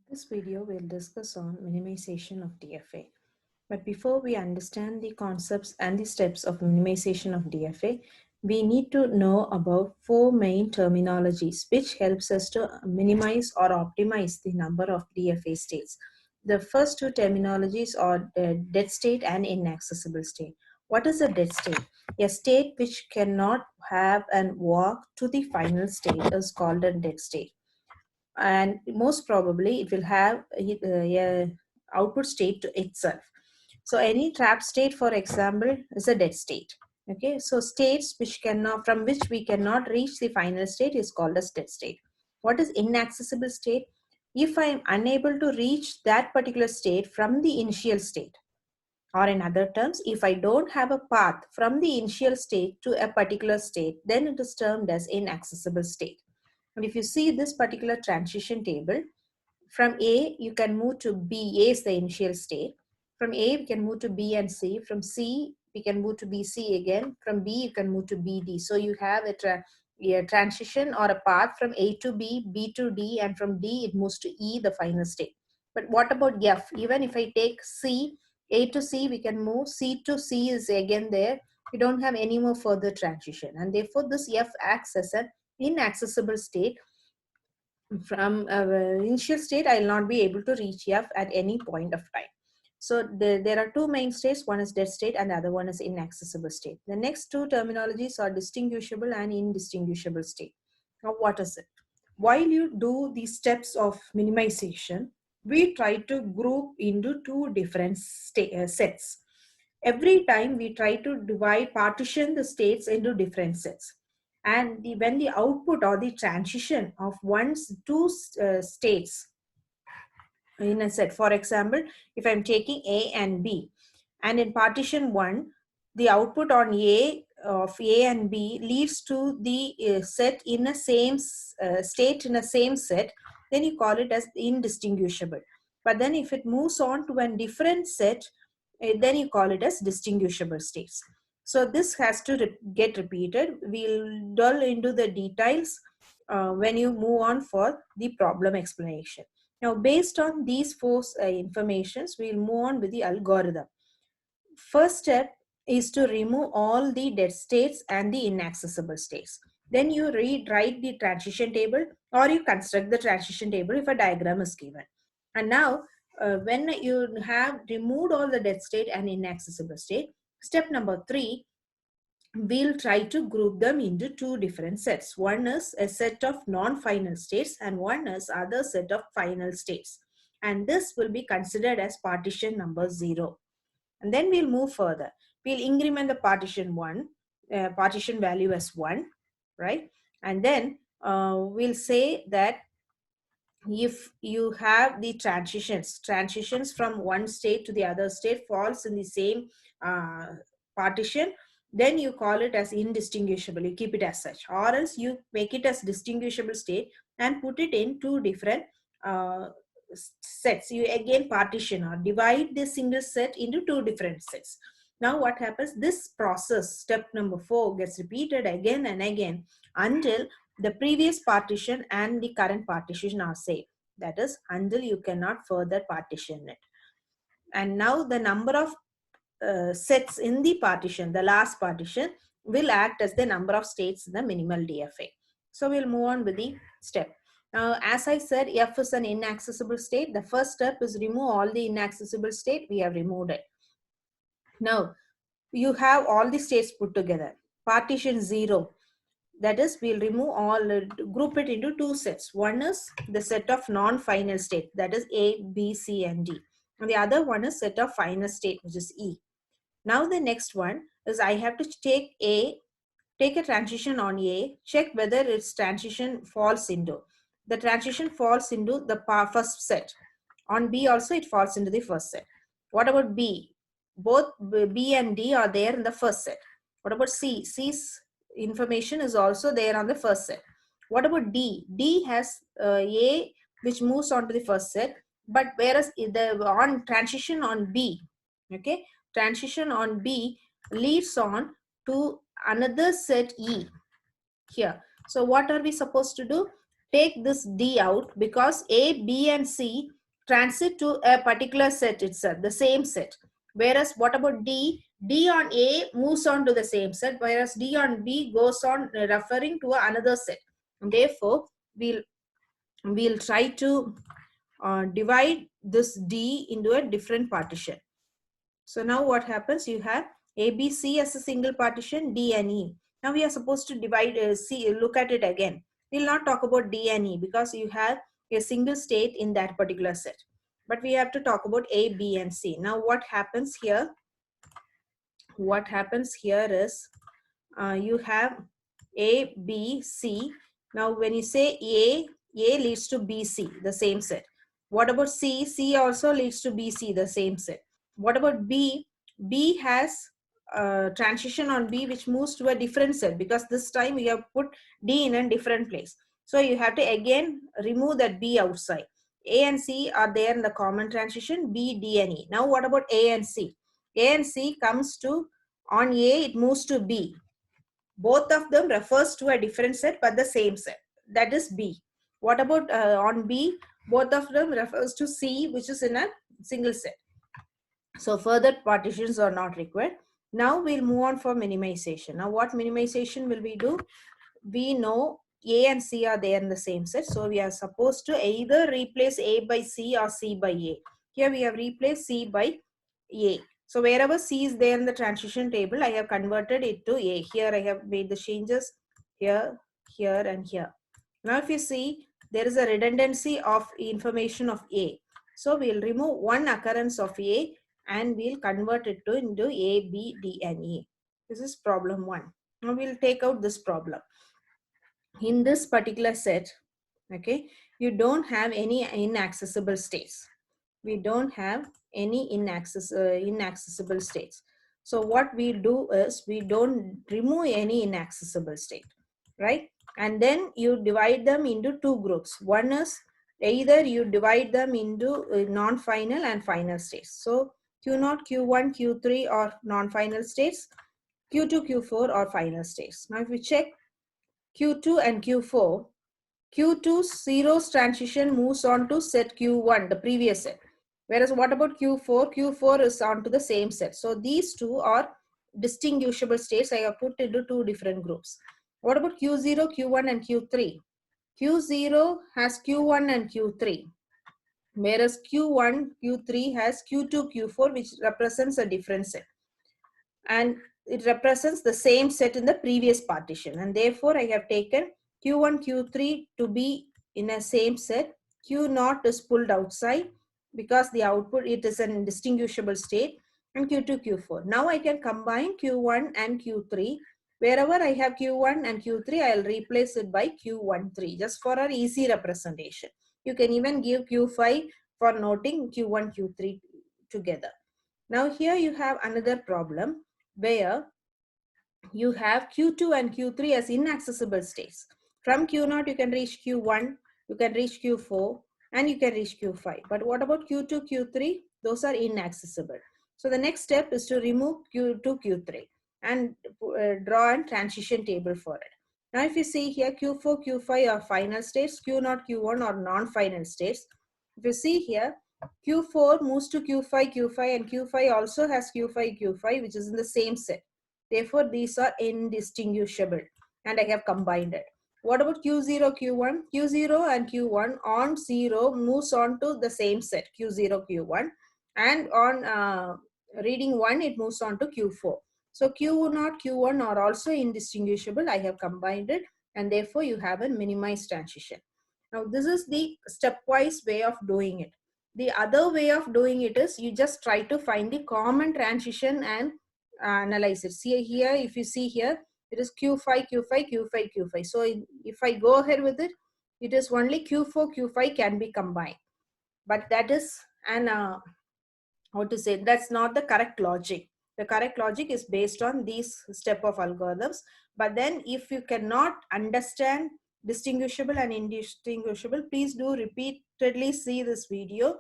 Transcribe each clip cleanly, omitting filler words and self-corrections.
This video will discuss on minimization of DFA. But before we understand the concepts and the steps of minimization of DFA, we need to know about four main terminologies which helps us to minimize or optimize the number of DFA states. The first two terminologies are dead state and inaccessible state. What is a dead state? A state which cannot have and walk to the final state is called a dead state, and most probably it will have a output state to itself. So any trapped state, for example, is a dead state. Okay, so states which cannot, from which we cannot reach the final state, is called as dead state. What is inaccessible state? If I am unable to reach that particular state from the initial state, or in other terms, if I don't have a path from the initial state to a particular state, then it is termed as inaccessible state. And if you see this particular transition table, from A, you can move to B. A is the initial state. From A, we can move to B and C. From C, we can move to BC again. From B, you can move to BD. So you have a transition or a path from A to B, B to D, and from D, it moves to E, the final state. But what about F? Even if I take C, A to C, we can move. C to C is again there. We don't have any more further transition. And therefore, this F acts as an inaccessible state. From initial state, I will not be able to reach F at any point of time. So there are two main states. One is dead state and the other one is inaccessible state. The next two terminologies are distinguishable and indistinguishable state. Now what is it? While you do the steps of minimization, we try to group into two different sets. Every time we try to partition the states into different sets, and when the output or the transition of two states in a set, for example, if I'm taking A and B, and in partition 1, the output on A of A and B leads to the set in a same state in a same set, then you call it as indistinguishable. But then if it moves on to a different set, then you call it as distinguishable states. So this has to get repeated. We'll delve into the details when you move on for the problem explanation. Now, based on these four informations, we'll move on with the algorithm. First step is to remove all the dead states and the inaccessible states. Then you write the transition table, or you construct the transition table if a diagram is given. And now, when you have removed all the dead state and inaccessible state, step number 3, we'll try to group them into two different sets. One is a set of non-final states and one is other set of final states. And this will be considered as partition number 0. And then we'll move further. We'll increment the partition value as 1, right? And then we'll say that if you have the transitions from one state to the other state falls in the same partition, then you call it as indistinguishable. You keep it as such, or else you make it as distinguishable state and put it in two different uh, sets. You again partition or divide the single set into two different sets. Now what happens? This process, step number 4, gets repeated again and again until the previous partition and the current partition are same. That is, until you cannot further partition it. And now the number of sets in the partition, the last partition, will act as the number of states in the minimal DFA. So we'll move on with the step. Now, as I said, F is an inaccessible state. The first step is remove all the inaccessible state. We have removed it. Now, you have all the states put together. Partition 0. That is, we'll remove all, group it into two sets. One is the set of non-final state, that is A, B, C, and D. And the other one is set of final state, which is E. Now the next one is I have to take a transition on A, check whether its transition falls into. The transition falls into the first set. On B also it falls into the first set. What about B? Both B and D are there in the first set. What about C? C's information is also there on the first set. What about D? D has A which moves on to the first set, but whereas the on transition on B, okay, transition on B leads on to another set E here. So what are we supposed to do? Take this D out because A, B and C transit to a particular set itself, the same set. Whereas what about D? D on A moves on to the same set, whereas D on B goes on referring to another set. And therefore, we'll try to divide this D into a different partition. So now what happens? You have ABC as a single partition, D and E. Now we are supposed to divide, look at it again. We'll not talk about D and E because you have a single state in that particular set. But we have to talk about A, B, and C. Now what happens here? What happens here is you have A, B, C. Now when you say A leads to BC, the same set. What about C? C also leads to BC, the same set. What about B? B has transition on B which moves to a different set because this time we have put D in a different place. So you have to again remove that B outside. A and C are there in the common transition, B, D and E. Now what about A and C? A and C comes to, on A it moves to B. Both of them refers to a different set but the same set, that is B. What about on B? Both of them refers to C which is in a single set. So further partitions are not required. Now we'll move on for minimization. Now what minimization will we do? We know A and C are there in the same set, so we are supposed to either replace A by C or C by A. Here we have replaced C by A. So wherever C is there in the transition table, I have converted it to A. Here I have made the changes here, here and here. Now if you see, there is a redundancy of information of A. So we'll remove one occurrence of A and we'll convert it into A, B, D and E. This is problem 1. Now we'll take out this problem. In this particular set, okay, you don't have any inaccessible states. We don't have any inaccessible states. So what we do is we don't remove any inaccessible state, right? And then you divide them into two groups. One is either you divide them into non-final and final states. So Q0, Q1, Q3 are non-final states. Q2, Q4 are final states. Now if we check Q2 and Q4, Q2's zeros transition moves on to set Q1, the previous set. Whereas what about Q4? Q4 is on to the same set. So these two are distinguishable states. I have put into two different groups. What about Q0, Q1 and Q3? Q0 has Q1 and Q3. Whereas Q1, Q3 has Q2, Q4 which represents a different set. And it represents the same set in the previous partition. And therefore I have taken Q1, Q3 to be in a same set. Q0 is pulled outside because the output, it is an indistinguishable state, and Q2, Q4. Now I can combine Q1 and Q3. Wherever I have Q1 and Q3, I'll replace it by Q13 just for our easy representation. You can even give Q5 for noting Q1, Q3 together. Now here you have another problem where you have Q2 and Q3 as inaccessible states. From Q0 you can reach Q1, you can reach Q4 and you can reach Q5. But what about Q2, Q3? Those are inaccessible. So the next step is to remove Q2, Q3 and draw a transition table for it. Now if you see here, Q4, Q5 are final states, Q0, Q1 are non-final states. If you see here, Q4 moves to Q5, Q5 and Q5 also has Q5, Q5 which is in the same set. Therefore, these are indistinguishable and I have combined it. What about Q0, Q1? Q0 and Q1 on 0 moves on to the same set, Q0, Q1, and on reading 1, it moves on to Q4. So Q0, Q1 are also indistinguishable. I have combined it and therefore you have a minimized transition. Now this is the stepwise way of doing it. The other way of doing it is you just try to find the common transition and analyze it. See here, if you see here, it is Q5, Q5, Q5, Q5. So if I go ahead with it, it is only Q4, Q5 can be combined. But that is an, how to say, that's not the correct logic. The correct logic is based on these step of algorithms. But then if you cannot understand distinguishable and indistinguishable, please do repeatedly see this video,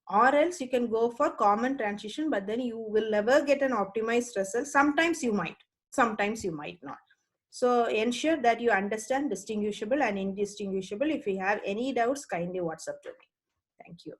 or else you can go for common transition, but then you will never get an optimized result. Sometimes you might not. So ensure that you understand distinguishable and indistinguishable. If you have any doubts, kindly WhatsApp to me. Thank you.